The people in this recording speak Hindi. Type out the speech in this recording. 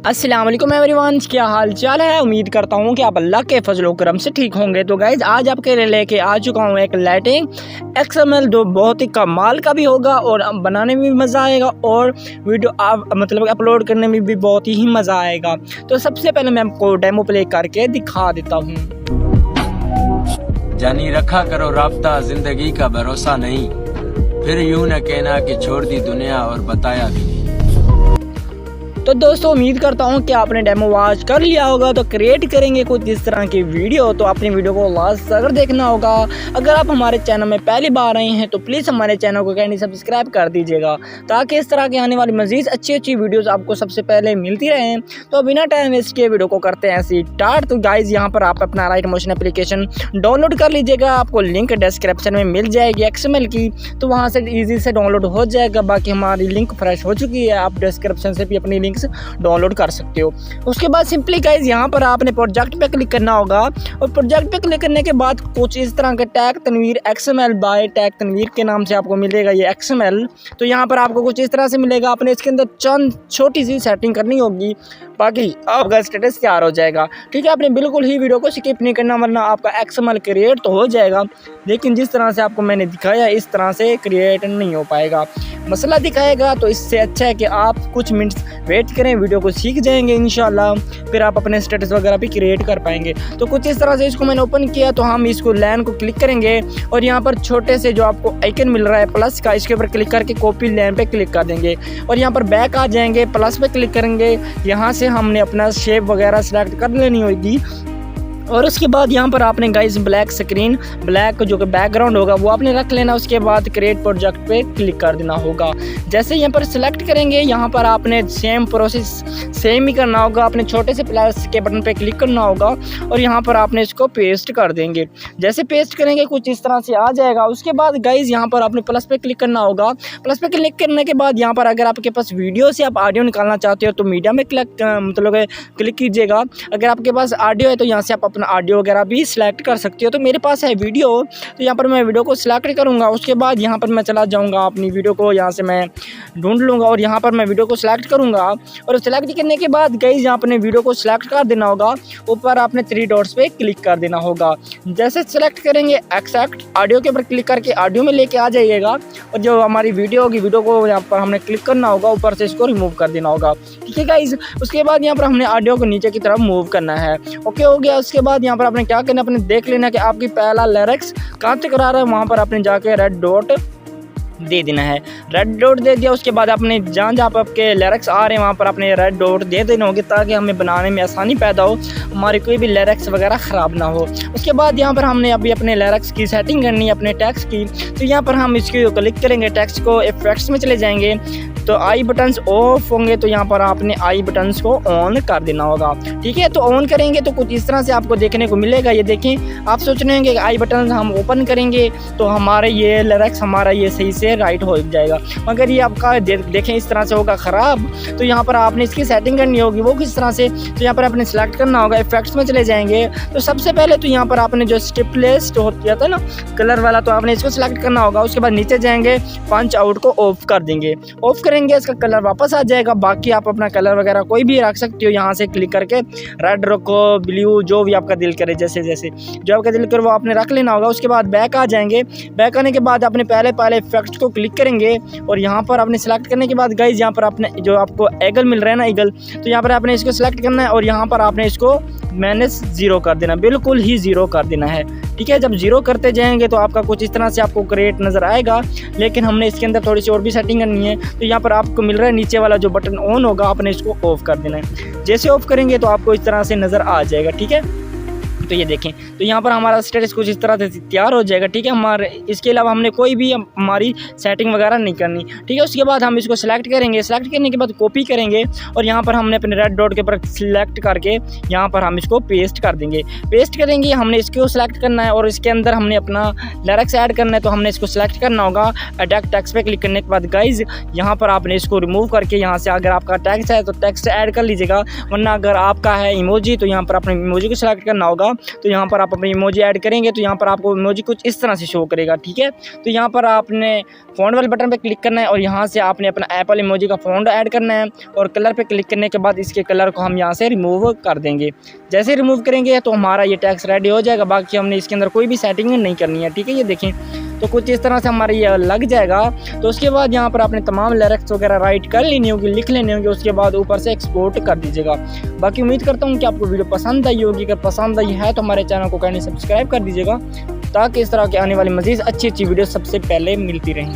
अस्सलाम वालेकुम एवरीवन, क्या हाल चाल है। उम्मीद करता हूँ कि आप अल्लाह के फजल व करम से ठीक होंगे। तो गाइज आज आपके लिए लेके आ चुका हूँ एक लाइटिंग XML जो बहुत ही कमाल का भी होगा और बनाने में भी मज़ा आएगा और वीडियो आप मतलब अपलोड करने में भी बहुत ही मज़ा आएगा। तो सबसे पहले मैं आपको डेमो प्ले करके दिखा देता हूँ। जानी रखा करो राब्ता, जिंदगी का भरोसा नहीं, फिर यूं न कहना कि छोड़ दी दुनिया और बताया भी नहीं। तो दोस्तों उम्मीद करता हूँ कि आपने डेमो वॉच कर लिया होगा। तो क्रिएट करेंगे कुछ इस तरह की वीडियो, तो अपनी वीडियो को लास्ट तक देखना होगा। अगर आप हमारे चैनल में पहली बार आए हैं तो प्लीज़ हमारे चैनल को कहनी सब्सक्राइब कर दीजिएगा, ताकि इस तरह की आने वाली मज़ीद अच्छी अच्छी वीडियोज़ आपको सबसे पहले मिलती रहें। तो बिना टाइम वेस्ट किए वीडियो को करते हैं स्टार्ट। तो गाइज़ यहाँ पर आप अपना राइट मोशन एप्लीकेशन डाउनलोड कर लीजिएगा, आपको लिंक डिस्क्रिप्शन में मिल जाएगी XML की, तो वहाँ से ईजी से डाउनलोड हो जाएगा। बाकी हमारी लिंक फ्रेश हो चुकी है, आप डिस्क्रिप्शन से भी अपनी डाउनलोड कर सकते हो। उसके बाद सिंपली गाइज यहाँ पर आपने प्रोजेक्ट पे क्लिक करना होगा और प्रोजेक्ट पे क्लिक करने के बाद कुछ इस तरह के tag Tanveer XML by tag Tanveer के नाम से आपको मिलेगा ये XML। तो यहाँ पर आपको कुछ इस तरह से मिलेगा। आपने इसके अंदर चंद छोटी सी सेटिंग करनी होगी, बाकी आपका स्टेटस तैयार हो जाएगा। ठीक है, आपने बिल्कुल ही वीडियो को स्किप नहीं करना, वरना आपका XML क्रिएट तो हो जाएगा लेकिन जिस तरह से आपको मैंने दिखाया इस तरह से क्रिएट नहीं हो पाएगा, मसला दिखाएगा। तो इससे अच्छा है कि आप कुछ मिनट्स वेट करें, वीडियो को सीख जाएंगे इंशाल्लाह, फिर आप अपने स्टेटस वगैरह भी क्रिएट कर पाएंगे। तो कुछ इस तरह से इसको मैंने ओपन किया, तो हम इसको लाइन को क्लिक करेंगे और यहाँ पर छोटे से जो आपको आइकन मिल रहा है प्लस का, इसके ऊपर क्लिक करके कॉपी लाइन पे क्लिक कर देंगे और यहाँ पर बैक आ जाएंगे, प्लस पे क्लिक करेंगे। यहाँ से हमने अपना शेप वगैरह सेलेक्ट कर लेनी होगी और उसके बाद यहाँ पर आपने गाइस ब्लैक स्क्रीन, ब्लैक जो कि बैकग्राउंड होगा वो आपने रख लेना। उसके बाद क्रिएट प्रोजेक्ट पे क्लिक कर देना होगा। जैसे यहाँ पर सिलेक्ट करेंगे, यहाँ पर आपने सेम प्रोसेस सेम ही करना होगा। आपने छोटे से प्लस के बटन पे क्लिक करना होगा और यहाँ पर आपने इसको पेस्ट कर देंगे। जैसे पेस्ट करेंगे कुछ इस तरह से आ जाएगा। उसके बाद गाइज यहाँ पर आपने प्लस पे क्लिक करना होगा। प्लस पे क्लिक करने के बाद यहाँ पर अगर आपके पास वीडियो से आप ऑडियो निकालना चाहते हो तो मीडिया में क्लिक कीजिएगा। अगर आपके पास ऑडियो है तो यहाँ से आप अपना ऑडियो वगैरह भी सिलेक्ट कर सकते हो। तो मेरे पास है वीडियो, तो यहाँ पर मैं वीडियो को सिलेक्ट करूँगा। उसके बाद यहाँ पर मैं चला जाऊँगा अपनी वीडियो को, यहाँ से मैं ढूंढ लूँगा और यहाँ पर मैं वीडियो को सिलेक्ट करूँगा। और सिलेक्ट करने के बाद गाइस यहाँ अपने वीडियो को सिलेक्ट कर देना होगा। ऊपर आपने 3 डॉट्स पे क्लिक कर देना होगा। जैसे सिलेक्ट करेंगे एक्सेप्ट ऑडियो के ऊपर क्लिक करके ऑडियो में लेके आ जाइएगा और जो हमारी वीडियो होगी वीडियो को यहाँ पर हमने क्लिक करना होगा, ऊपर से इसको रिमूव कर देना होगा। ठीक है गाइस, उसके बाद यहाँ पर हमने ऑडियो को नीचे की तरफ मूव करना है। ओके हो गया। उसके बाद यहाँ पर आपने क्या करना, आपने देख लेना कि आपकी पहला लिरिक्स कहाँ तक आ रहा है, वहाँ पर आपने जाके रेड डॉट दे देना है। रेड डॉट दे दिया, उसके बाद आपने जहाँ जहाँ पर आपके लिरिक्स आ रहे हैं वहाँ पर आपने रेड डॉट दे देना होगी, ताकि हमें बनाने में आसानी पैदा हो, हमारी कोई भी लिरिक्स वगैरह ख़राब ना हो। उसके बाद यहाँ पर हमने अभी अपने लिरिक्स की सेटिंग करनी है, अपने टेक्स्ट की। तो यहाँ पर हम इसको क्लिक करेंगे, टेक्स्ट को इफेक्ट्स में चले जाएंगे, तो आई बटन्स ऑफ होंगे, तो यहाँ पर आपने आई बटन्स को ऑन कर देना होगा। ठीक है, तो ऑन करेंगे तो कुछ इस तरह से आपको देखने को मिलेगा। ये देखें, आप सोच रहे होंगे कि आई बटन्स हम ओपन करेंगे तो हमारे ये लिरिक्स हमारा ये सही से राइट हो जाएगा, मगर ये आपका देखें इस तरह से होगा ख़राब। तो यहाँ पर आपने इसकी सेटिंग करनी होगी, वो किस तरह से, तो यहाँ पर आपने सेलेक्ट करना होगा, इफेक्ट्स में चले जाएंगे। तो सबसे पहले तो यहाँ पर आपने जो स्टिपलेस होता था ना कलर वाला, तो आपने इसको सिलेक्ट करना होगा। उसके बाद नीचे जाएंगे, पंच आउट को ऑफ कर देंगे। ऑफ करेंगे, इसका कलर वापस आ जाएगा। बाकी आप अपना कलर वगैरह कोई भी रख सकते हो, यहाँ से क्लिक करके रेड रखो, ब्लू, जो भी आपका दिल करे, जैसे जैसे जो आपका दिल करे वो आपने रख लेना होगा। उसके बाद बैक आ जाएंगे। बैक आने के बाद आपने पहले इफेक्ट्स को क्लिक करेंगे और यहाँ पर आपने सेलेक्ट करने के बाद गाइज यहाँ पर आपने जो आपको एगल मिल रहा है ना, ईगल, तो यहाँ पर आपने इसको सेलेक्ट करना है और यहाँ पर आपने इसको -0 कर देना, बिल्कुल ही 0 कर देना है। ठीक है, जब 0 करते जाएंगे तो आपका कुछ इस तरह से आपको क्रिएट नज़र आएगा, लेकिन हमने इसके अंदर थोड़ी सी और भी सेटिंग करनी है। तो यहाँ पर आपको मिल रहा है नीचे वाला जो बटन ऑन होगा, आपने इसको ऑफ कर देना है। जैसे ऑफ करेंगे तो आपको इस तरह से नज़र आ जाएगा। ठीक है, तो ये देखें, तो यहाँ पर हमारा स्टेटस कुछ इस तरह से तैयार हो जाएगा। ठीक है, हमारे इसके अलावा हमने कोई भी हमारी सेटिंग वगैरह नहीं करनी। ठीक है, उसके बाद हम इसको सिलेक्ट करेंगे। सिलेक्ट करने के बाद कॉपी करेंगे और यहाँ पर हमने अपने रेड डॉट के ऊपर सिलेक्ट करके यहाँ पर हम इसको पेस्ट कर देंगे। पेस्ट करेंगे, हमने इसको सिलेक्ट करना है और इसके अंदर हमने अपना लिरिक्स ऐड करना है, तो हमने इसको सिलेक्ट करना होगा। एडिट टेक्स्ट पे क्लिक करने के बाद गाइज यहाँ पर आपने इसको रिमूव करके यहाँ से अगर आपका टेक्स्ट है तो टेक्स्ट ऐड कर लीजिएगा, वरना अगर आपका है इमोजी तो यहाँ पर अपने इमोजी को सिलेक्ट करना होगा तो यहाँ पर आप अपनी इमोजी ऐड करेंगे तो यहाँ पर आपको इमोजी कुछ इस तरह से शो करेगा, ठीक है। तो यहाँ पर आपने फ़ॉन्ट वाले बटन पर क्लिक करना है और यहाँ से आपने अपना एप्पल इमोजी का फ़ॉन्ट ऐड करना है और कलर पे क्लिक करने के बाद इसके कलर को हम यहाँ से रिमूव कर देंगे। जैसे रिमूव करेंगे तो हमारा ये टेक्स्ट रेडी हो जाएगा। बाकी हमने इसके अंदर कोई भी सेटिंग नहीं करनी है, ठीक है। ये देखें तो कुछ इस तरह से हमारा ये लग जाएगा। तो उसके बाद यहाँ पर आपने तमाम लिरिक्स वगैरह राइट कर लेनी होगी, लिख लेनी होगी, उसके बाद ऊपर से एक्सपोर्ट कर दीजिएगा। बाकी उम्मीद करता हूँ कि आपको वीडियो पसंद आई होगी। अगर पसंद आई है तो हमारे चैनल को काइंडली सब्सक्राइब कर दीजिएगा ताकि इस तरह के आने वाली मज़ीद अच्छी वीडियो सबसे पहले मिलती रहें।